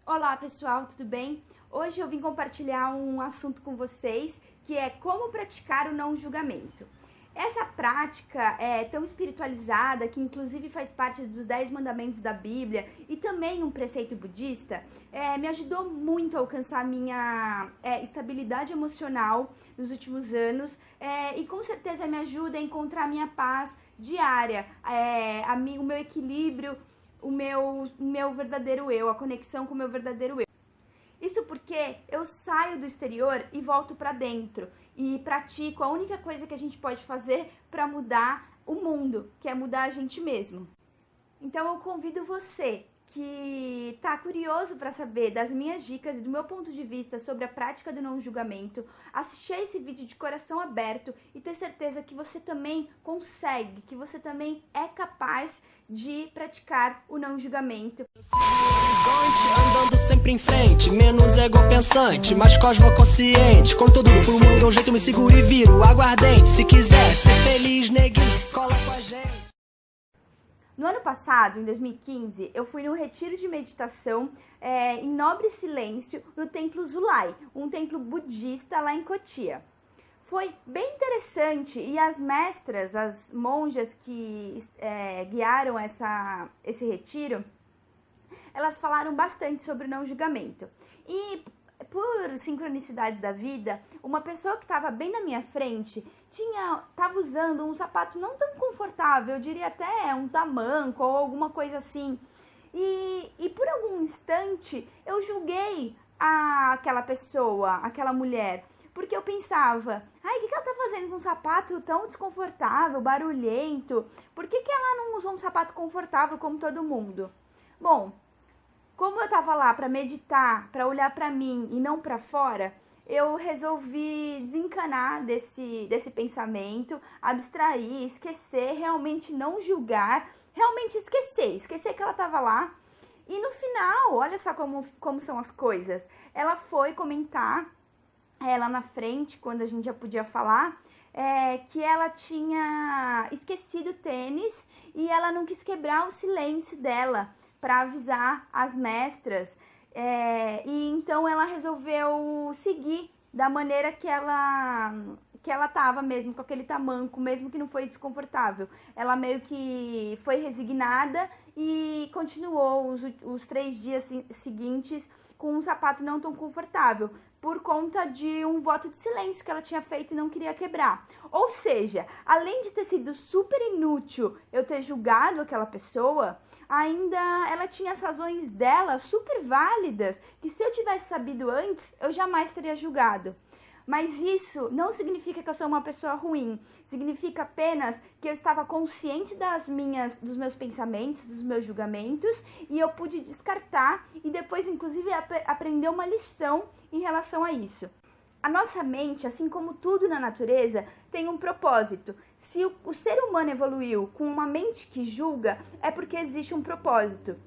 Olá pessoal, tudo bem? Hoje eu vim compartilhar um assunto com vocês que é como praticar o não julgamento. Essa prática é tão espiritualizada que inclusive faz parte dos 10 mandamentos da Bíblia e também um preceito budista, me ajudou muito a alcançar minha estabilidade emocional nos últimos anos e com certeza me ajuda a encontrar a minha paz diária, o meu equilíbrio, o meu verdadeiro eu, a conexão com o meu verdadeiro eu. Isso porque eu saio do exterior e volto para dentro e pratico a única coisa que a gente pode fazer para mudar o mundo, que é mudar a gente mesmo. Então eu convido você que está curioso para saber das minhas dicas e do meu ponto de vista sobre a prática do não julgamento, assistir a esse vídeo de coração aberto e ter certeza que você também consegue, que você também é capaz de praticar o não julgamento. Andando sempre em frente, menos ego pensante, mais cosmoconsciente. Com todo pro mundo, dou um jeito, me seguro e viro aguardente. Se quiser ser feliz, neguinho, cola com a gente. No ano passado, em 2015, eu fui num retiro de meditação em nobre silêncio no Templo Zulai, um templo budista lá em Cotia. Foi bem interessante e as mestras, as monjas que guiaram esse retiro, elas falaram bastante sobre o não julgamento. E por sincronicidades da vida, uma pessoa que estava bem na minha frente estava usando um sapato não tão confortável, eu diria até um tamanco ou alguma coisa assim. E por algum instante eu julguei aquela pessoa, aquela mulher, porque eu pensava, ai, o que ela tá fazendo com um sapato tão desconfortável, barulhento? Por que ela não usou um sapato confortável como todo mundo? Bom, como eu tava lá para meditar, para olhar para mim e não para fora, eu resolvi desencanar desse pensamento, abstrair, esquecer, realmente não julgar, realmente esquecer que ela tava lá. E no final, olha só como são as coisas. Ela foi comentar, lá na frente, quando a gente já podia falar, que ela tinha esquecido o tênis e ela não quis quebrar o silêncio dela para avisar as mestras, e então ela resolveu seguir da maneira que ela estava mesmo, com aquele tamanco, mesmo que não foi desconfortável. Ela meio que foi resignada e continuou os 3 dias seguintes com um sapato não tão confortável, por conta de um voto de silêncio que ela tinha feito e não queria quebrar. Ou seja, além de ter sido super inútil eu ter julgado aquela pessoa, ainda ela tinha as razões dela super válidas, que se eu tivesse sabido antes, eu jamais teria julgado. Mas isso não significa que eu sou uma pessoa ruim, significa apenas que eu estava consciente dos meus pensamentos, dos meus julgamentos, e eu pude descartar e depois, inclusive, aprender uma lição em relação a isso. A nossa mente, assim como tudo na natureza, tem um propósito. Se o ser humano evoluiu com uma mente que julga, é porque existe um propósito.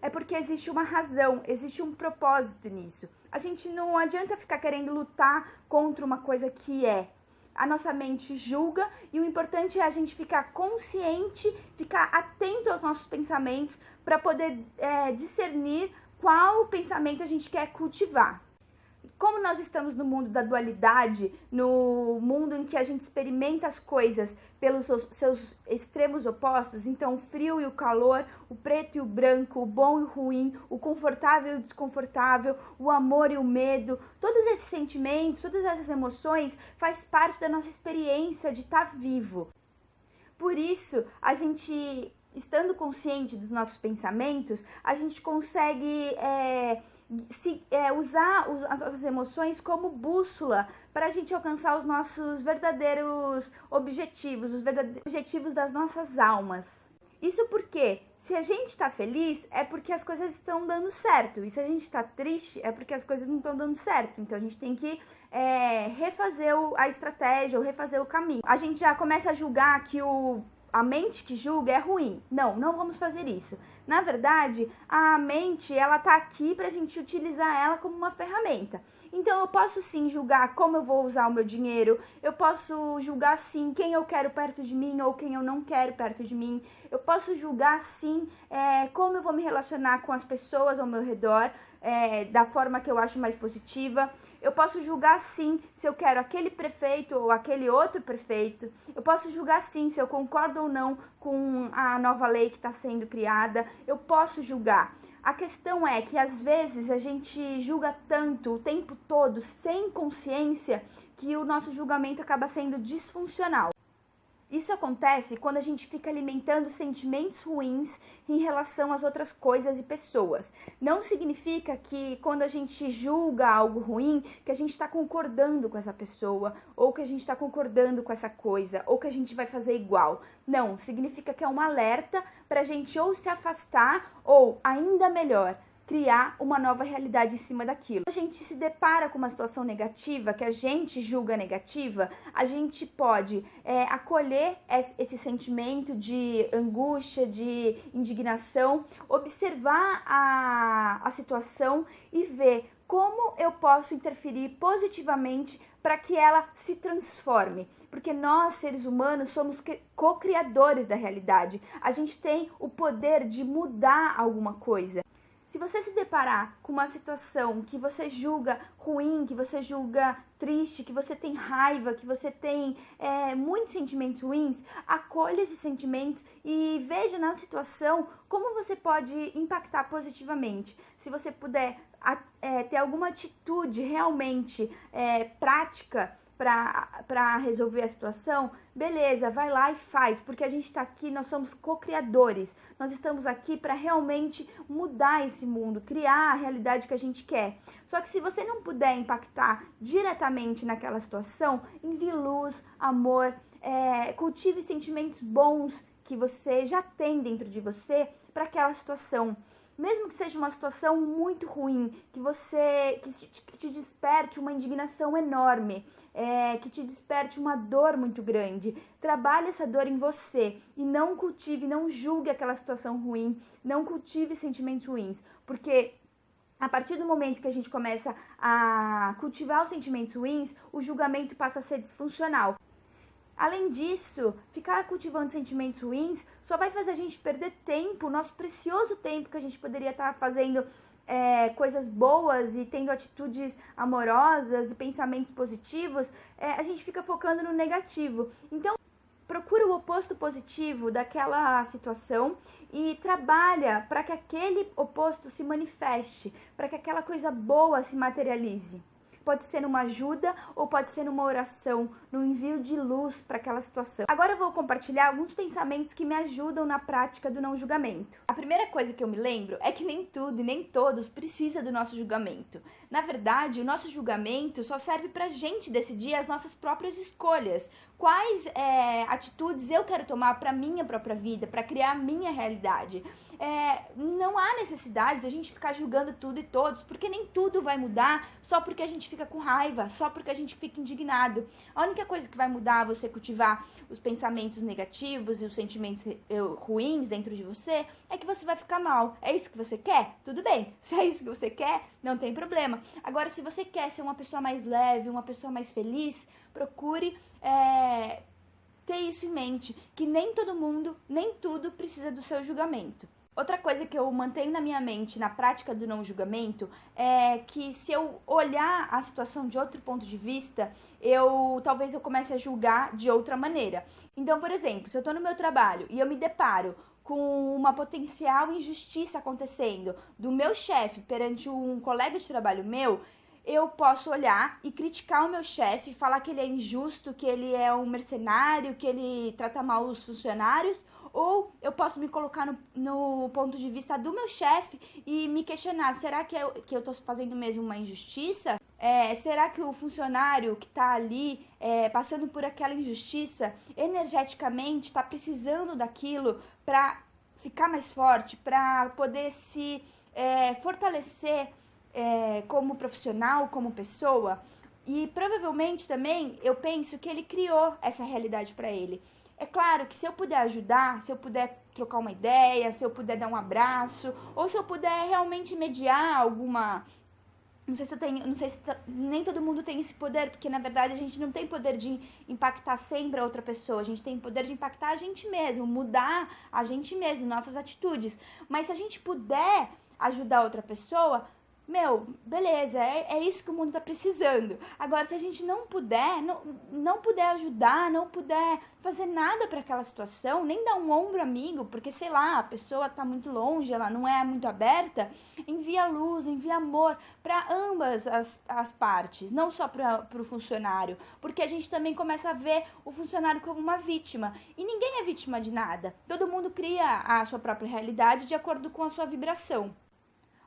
É porque existe uma razão, existe um propósito nisso. A gente não adianta ficar querendo lutar contra uma coisa que é. A nossa mente julga e o importante é a gente ficar consciente, ficar atento aos nossos pensamentos para poder discernir qual pensamento a gente quer cultivar. Como nós estamos no mundo da dualidade, no mundo em que a gente experimenta as coisas pelos seus extremos opostos, então o frio e o calor, o preto e o branco, o bom e o ruim, o confortável e o desconfortável, o amor e o medo, todos esses sentimentos, todas essas emoções faz parte da nossa experiência de estar vivo. Por isso, a gente, estando consciente dos nossos pensamentos, a gente consegue usar as nossas emoções como bússola para a gente alcançar os nossos verdadeiros objetivos, os verdadeiros objetivos das nossas almas. Isso porque, se a gente está feliz, é porque as coisas estão dando certo. E se a gente está triste, é porque as coisas não estão dando certo. Então a gente tem que refazer a estratégia ou refazer o caminho. A gente já começa a julgar que a mente que julga é ruim. Não vamos fazer isso. Na verdade, a mente, ela tá aqui pra gente utilizar ela como uma ferramenta. Então, eu posso sim julgar como eu vou usar o meu dinheiro, eu posso julgar sim quem eu quero perto de mim ou quem eu não quero perto de mim, Eu posso julgar, sim, como eu vou me relacionar com as pessoas ao meu redor, da forma que eu acho mais positiva. Eu posso julgar, sim, se eu quero aquele prefeito ou aquele outro prefeito. Eu posso julgar, sim, se eu concordo ou não com a nova lei que está sendo criada. Eu posso julgar. A questão é que, às vezes, a gente julga tanto, o tempo todo, sem consciência, que o nosso julgamento acaba sendo disfuncional. Isso acontece quando a gente fica alimentando sentimentos ruins em relação às outras coisas e pessoas. Não significa que quando a gente julga algo ruim, que a gente está concordando com essa pessoa, ou que a gente está concordando com essa coisa, ou que a gente vai fazer igual. Não, significa que é um alerta para a gente ou se afastar, ou, ainda melhor, criar uma nova realidade em cima daquilo. A gente se depara com uma situação negativa, que a gente julga negativa, a gente pode acolher esse sentimento de angústia, de indignação, observar a situação e ver como eu posso interferir positivamente para que ela se transforme. Porque nós, seres humanos, somos co-criadores da realidade. A gente tem o poder de mudar alguma coisa. Se você se deparar com uma situação que você julga ruim, que você julga triste, que você tem raiva, que você tem muitos sentimentos ruins, acolha esses sentimentos e veja na situação como você pode impactar positivamente. Se você puder ter alguma atitude realmente prática para resolver a situação, beleza, vai lá e faz, porque a gente está aqui, nós somos co-criadores, nós estamos aqui para realmente mudar esse mundo, criar a realidade que a gente quer. Só que se você não puder impactar diretamente naquela situação, envie luz, amor, cultive sentimentos bons que você já tem dentro de você para aquela situação. Mesmo que seja uma situação muito ruim, que te desperte uma indignação enorme, que te desperte uma dor muito grande, trabalhe essa dor em você e não cultive, não julgue aquela situação ruim, não cultive sentimentos ruins, porque a partir do momento que a gente começa a cultivar os sentimentos ruins, o julgamento passa a ser disfuncional. Além disso, ficar cultivando sentimentos ruins só vai fazer a gente perder tempo, nosso precioso tempo que a gente poderia estar fazendo coisas boas e tendo atitudes amorosas e pensamentos positivos, a gente fica focando no negativo. Então, procura o oposto positivo daquela situação e trabalha para que aquele oposto se manifeste, para que aquela coisa boa se materialize. Pode ser numa ajuda ou pode ser numa oração, no envio de luz para aquela situação. Agora eu vou compartilhar alguns pensamentos que me ajudam na prática do não julgamento. A primeira coisa que eu me lembro é que nem tudo e nem todos precisa do nosso julgamento. Na verdade, o nosso julgamento só serve pra gente decidir as nossas próprias escolhas. Quais atitudes eu quero tomar para minha própria vida, para criar a minha realidade. Não há necessidade de a gente ficar julgando tudo e todos, porque nem tudo vai mudar só porque a gente fica com raiva, só porque a gente fica indignado. A única coisa que vai mudar é você cultivar os pensamentos negativos e os sentimentos ruins dentro de você, é que você vai ficar mal. É isso que você quer? Tudo bem. Se é isso que você quer, não tem problema. Agora, se você quer ser uma pessoa mais leve, uma pessoa mais feliz, procure ter isso em mente, que nem todo mundo, nem tudo precisa do seu julgamento. Outra coisa que eu mantenho na minha mente, na prática do não julgamento, é que se eu olhar a situação de outro ponto de vista, talvez eu comece a julgar de outra maneira. Então, por exemplo, se eu estou no meu trabalho e eu me deparo com uma potencial injustiça acontecendo do meu chefe perante um colega de trabalho meu, eu posso olhar e criticar o meu chefe, falar que ele é injusto, que ele é um mercenário, que ele trata mal os funcionários, ou eu posso me colocar no ponto de vista do meu chefe e me questionar, será que eu tô fazendo mesmo uma injustiça? Será que o funcionário que está ali passando por aquela injustiça, energeticamente está precisando daquilo para ficar mais forte, para poder se fortalecer como profissional, como pessoa? E provavelmente também eu penso que ele criou essa realidade para ele. É claro que se eu puder ajudar, se eu puder trocar uma ideia, se eu puder dar um abraço, ou se eu puder realmente mediar Não sei se eu tenho, não sei se nem todo mundo tem esse poder, porque na verdade a gente não tem poder de impactar sempre a outra pessoa, a gente tem poder de impactar a gente mesmo, mudar a gente mesmo, nossas atitudes. Mas se a gente puder ajudar outra pessoa, meu, beleza, é isso que o mundo tá precisando. Agora, se a gente não puder, não puder ajudar, não puder fazer nada para aquela situação, nem dar um ombro amigo, porque, sei lá, a pessoa tá muito longe, ela não é muito aberta, envia luz, envia amor para ambas as partes, não só para o funcionário, porque a gente também começa a ver o funcionário como uma vítima. E ninguém é vítima de nada. Todo mundo cria a sua própria realidade de acordo com a sua vibração.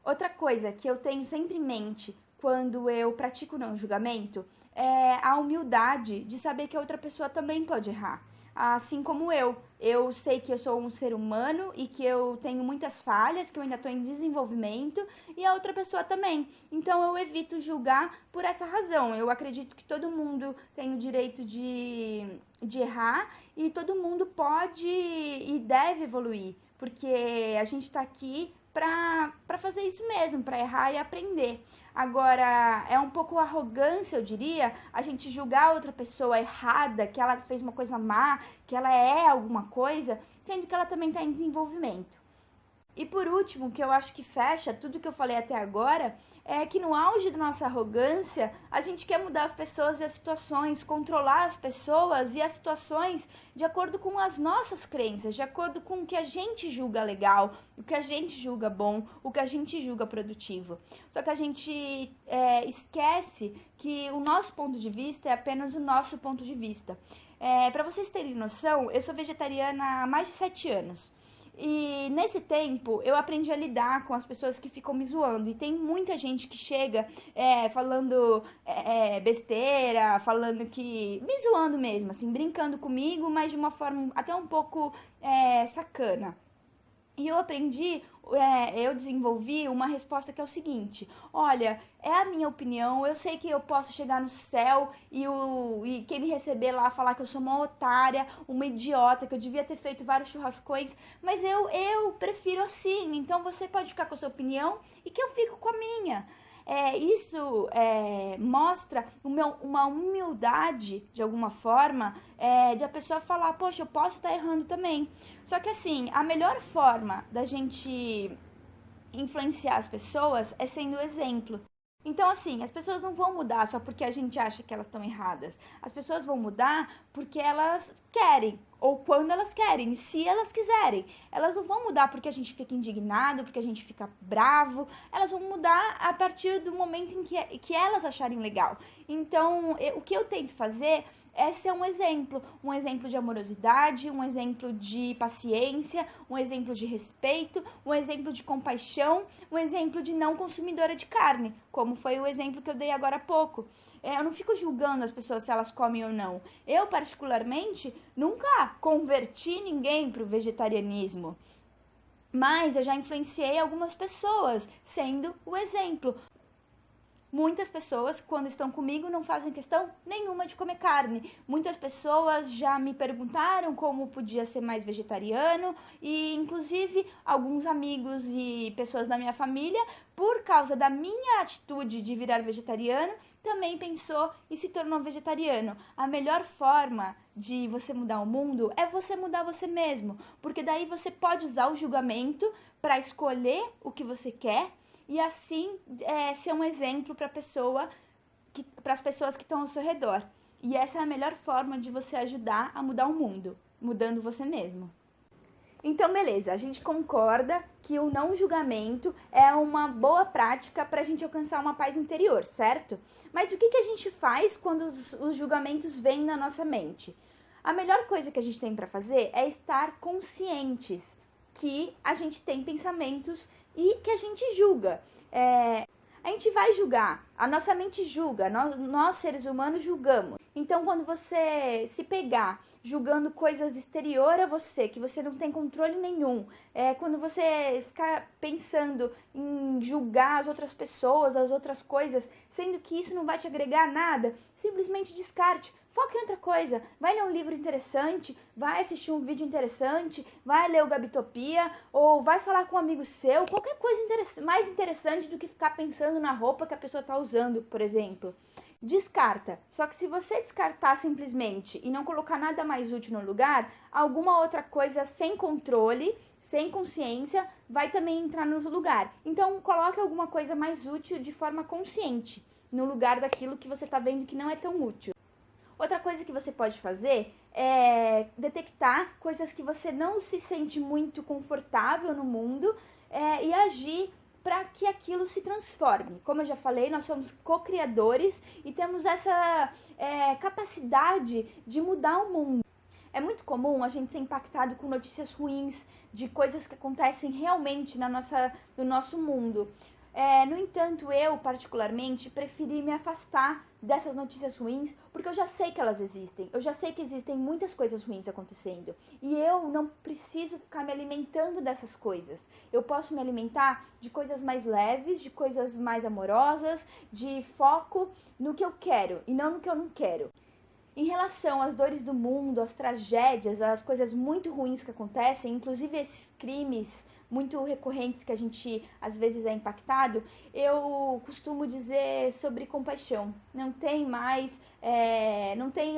Outra coisa que eu tenho sempre em mente quando eu pratico o não julgamento é a humildade de saber que a outra pessoa também pode errar. Assim como eu. Eu sei que eu sou um ser humano e que eu tenho muitas falhas, que eu ainda estou em desenvolvimento, e a outra pessoa também. Então eu evito julgar por essa razão. Eu acredito que todo mundo tem o direito de errar e todo mundo pode e deve evoluir, porque a gente está aqui para fazer isso mesmo, para errar e aprender. Agora, é um pouco arrogância, eu diria, a gente julgar outra pessoa errada, que ela fez uma coisa má, que ela é alguma coisa, sendo que ela também está em desenvolvimento. E por último, que eu acho que fecha tudo que eu falei até agora, é que no auge da nossa arrogância, a gente quer mudar as pessoas e as situações, controlar as pessoas e as situações de acordo com as nossas crenças, de acordo com o que a gente julga legal, o que a gente julga bom, o que a gente julga produtivo. Só que a gente esquece que o nosso ponto de vista é apenas o nosso ponto de vista. Para vocês terem noção, eu sou vegetariana há mais de 7 anos. E nesse tempo eu aprendi a lidar com as pessoas que ficam me zoando. E tem muita gente que chega falando besteira, falando que... me zoando mesmo, assim, brincando comigo, mas de uma forma até um pouco sacana. E eu aprendi, eu desenvolvi uma resposta que é o seguinte: olha, é a minha opinião, eu sei que eu posso chegar no céu e quem me receber lá falar que eu sou uma otária, uma idiota, que eu devia ter feito vários churrascões, mas eu prefiro assim, então você pode ficar com a sua opinião e que eu fico com a minha. Isso mostra uma humildade, de alguma forma, de a pessoa falar, poxa, eu posso estar errando também. Só que assim, a melhor forma da gente influenciar as pessoas é sendo o exemplo. Então, assim, as pessoas não vão mudar só porque a gente acha que elas estão erradas. As pessoas vão mudar porque elas querem, ou quando elas querem, se elas quiserem. Elas não vão mudar porque a gente fica indignado, porque a gente fica bravo. Elas vão mudar a partir do momento em que elas acharem legal. Então, o que eu tento fazer é ser um exemplo de amorosidade, um exemplo de paciência, um exemplo de respeito, um exemplo de compaixão, um exemplo de não consumidora de carne, como foi o exemplo que eu dei agora há pouco. Eu não fico julgando as pessoas se elas comem ou não. Eu, particularmente, nunca converti ninguém para o vegetarianismo, mas eu já influenciei algumas pessoas, sendo o exemplo. Muitas pessoas, quando estão comigo, não fazem questão nenhuma de comer carne. Muitas pessoas já me perguntaram como podia ser mais vegetariano e, inclusive, alguns amigos e pessoas da minha família, por causa da minha atitude de virar vegetariano, também pensou e se tornou vegetariano. A melhor forma de você mudar o mundo é você mudar você mesmo, porque daí você pode usar o julgamento para escolher o que você quer, e assim ser um exemplo para as pessoas que estão ao seu redor. E essa é a melhor forma de você ajudar a mudar o mundo, mudando você mesmo. Então, beleza, a gente concorda que o não julgamento é uma boa prática para a gente alcançar uma paz interior, certo? Mas o que a gente faz quando os julgamentos vêm na nossa mente? A melhor coisa que a gente tem para fazer é estar conscientes que a gente tem pensamentos e que a gente julga. A gente vai julgar, a nossa mente julga, nós seres humanos julgamos. Então, quando você se pegar julgando coisas exterior a você, que você não tem controle nenhum, quando você ficar pensando em julgar as outras pessoas, as outras coisas, sendo que isso não vai te agregar nada, simplesmente descarte. Foca em outra coisa, vai ler um livro interessante, vai assistir um vídeo interessante, vai ler o Gabitopia, ou vai falar com um amigo seu, qualquer coisa mais interessante do que ficar pensando na roupa que a pessoa está usando, por exemplo. Descarta. Só que se você descartar simplesmente e não colocar nada mais útil no lugar, alguma outra coisa sem controle, sem consciência, vai também entrar no lugar. Então, coloque alguma coisa mais útil de forma consciente, no lugar daquilo que você está vendo que não é tão útil. Outra coisa que você pode fazer é detectar coisas que você não se sente muito confortável no mundo e agir para que aquilo se transforme. Como eu já falei, nós somos co-criadores e temos essa capacidade de mudar o mundo. É muito comum a gente ser impactado com notícias ruins de coisas que acontecem realmente no nosso mundo. No entanto, eu, particularmente, preferi me afastar dessas notícias ruins, porque eu já sei que elas existem. Eu já sei que existem muitas coisas ruins acontecendo. E eu não preciso ficar me alimentando dessas coisas. Eu posso me alimentar de coisas mais leves, de coisas mais amorosas, de foco no que eu quero e não no que eu não quero. Em relação às dores do mundo, às tragédias, às coisas muito ruins que acontecem, inclusive esses crimes muito recorrentes que a gente às vezes é impactado, eu costumo dizer sobre compaixão. Não tem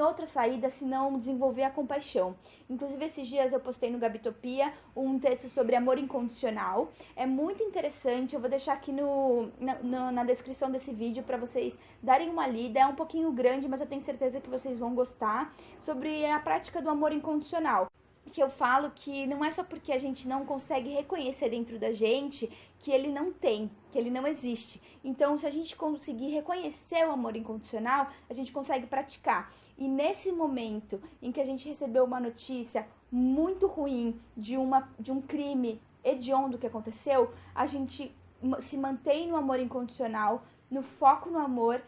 outra saída senão desenvolver a compaixão. Inclusive esses dias eu postei no Gabitopia um texto sobre amor incondicional. É muito interessante, eu vou deixar aqui na descrição desse vídeo para vocês darem uma lida. É um pouquinho grande, mas eu tenho certeza que vocês vão gostar, sobre a prática do amor incondicional. Que eu falo que não é só porque a gente não consegue reconhecer dentro da gente que ele não tem, que ele não existe. Então, se a gente conseguir reconhecer o amor incondicional, a gente consegue praticar. E nesse momento em que a gente recebeu uma notícia muito ruim de um crime hediondo que aconteceu, a gente se mantém no amor incondicional, no foco no amor,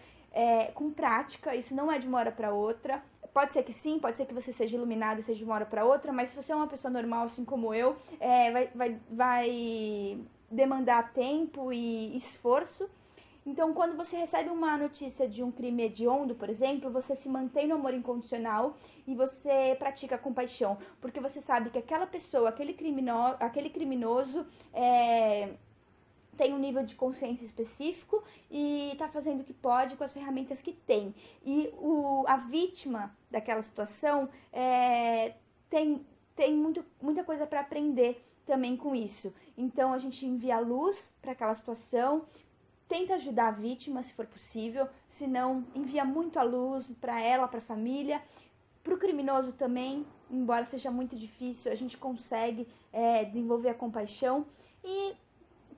com prática. Isso não é de uma hora para outra. Pode ser que sim, pode ser que você seja iluminado e seja de uma hora para outra, mas se você é uma pessoa normal, assim como eu, vai demandar tempo e esforço. Então, quando você recebe uma notícia de um crime hediondo, por exemplo, você se mantém no amor incondicional e você pratica compaixão, porque você sabe que aquela pessoa, aquele criminoso, tem um nível de consciência específico e está fazendo o que pode com as ferramentas que tem. E a vítima daquela situação tem muita coisa para aprender também com isso. Então, a gente envia luz para aquela situação, tenta ajudar a vítima, se for possível, se não, envia muito a luz para ela, para a família. Para o criminoso também, embora seja muito difícil, a gente consegue desenvolver a compaixão e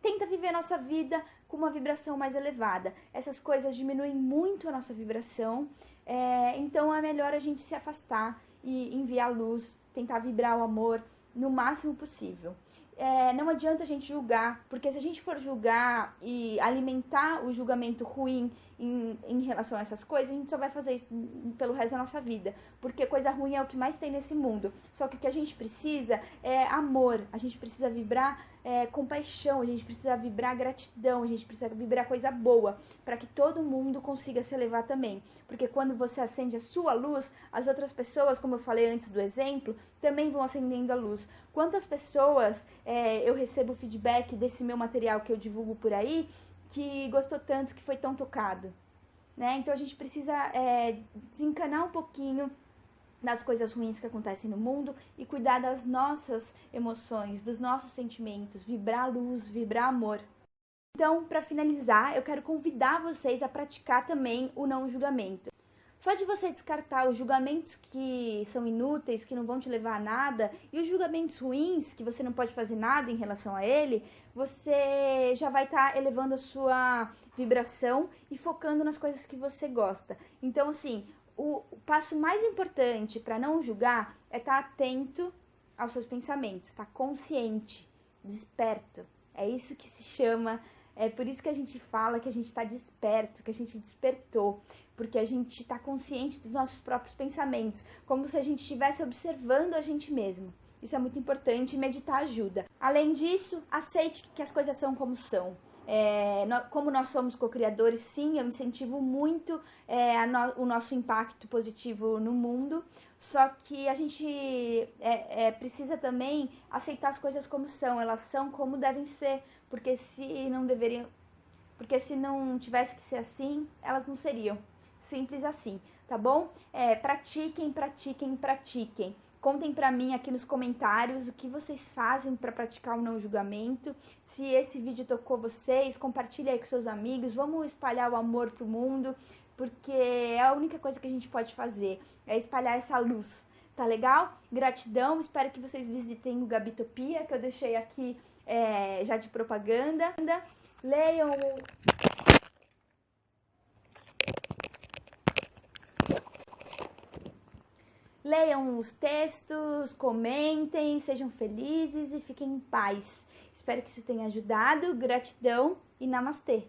tenta viver a nossa vida com uma vibração mais elevada. Essas coisas diminuem muito a nossa vibração, então é melhor a gente se afastar e enviar luz, tentar vibrar o amor no máximo possível. Não adianta a gente julgar, porque se a gente for julgar e alimentar o julgamento ruim em relação a essas coisas, a gente só vai fazer isso pelo resto da nossa vida, porque coisa ruim é o que mais tem nesse mundo. Só que o que a gente precisa é amor, a gente precisa vibrar compaixão, a gente precisa vibrar gratidão, a gente precisa vibrar coisa boa, para que todo mundo consiga se elevar também. Porque quando você acende a sua luz, as outras pessoas, como eu falei antes do exemplo, também vão acendendo a luz. Quantas pessoas eu recebo feedback desse meu material que eu divulgo por aí, que gostou tanto, que foi tão tocado, né? Então a gente precisa desencanar um pouquinho das coisas ruins que acontecem no mundo e cuidar das nossas emoções, dos nossos sentimentos, vibrar luz, vibrar amor. Então, para finalizar, eu quero convidar vocês a praticar também o não julgamento. Só de você descartar os julgamentos que são inúteis, que não vão te levar a nada, e os julgamentos ruins, que você não pode fazer nada em relação a ele, você já vai estar elevando a sua vibração e focando nas coisas que você gosta. Então, assim, o passo mais importante para não julgar é estar atento aos seus pensamentos, estar consciente, desperto. É isso que se chama, é por isso que a gente fala que a gente está desperto, que a gente despertou, porque a gente está consciente dos nossos próprios pensamentos, como se a gente estivesse observando a gente mesmo. Isso é muito importante e meditar ajuda. Além disso, aceite que as coisas são como são. Como nós somos co-criadores, sim, eu incentivo muito o nosso impacto positivo no mundo, só que a gente precisa também aceitar as coisas como são, elas são como devem ser, porque se não tivesse que ser assim, elas não seriam. Simples assim, tá bom? Pratiquem, pratiquem, pratiquem. Contem pra mim aqui nos comentários o que vocês fazem pra praticar o não julgamento. Se esse vídeo tocou vocês, compartilha aí com seus amigos. Vamos espalhar o amor pro mundo, porque é a única coisa que a gente pode fazer, é espalhar essa luz. Tá legal? Gratidão, espero que vocês visitem o Gabitopia, que eu deixei aqui já de propaganda. Leiam os textos, comentem, sejam felizes e fiquem em paz. Espero que isso tenha ajudado. Gratidão e namastê!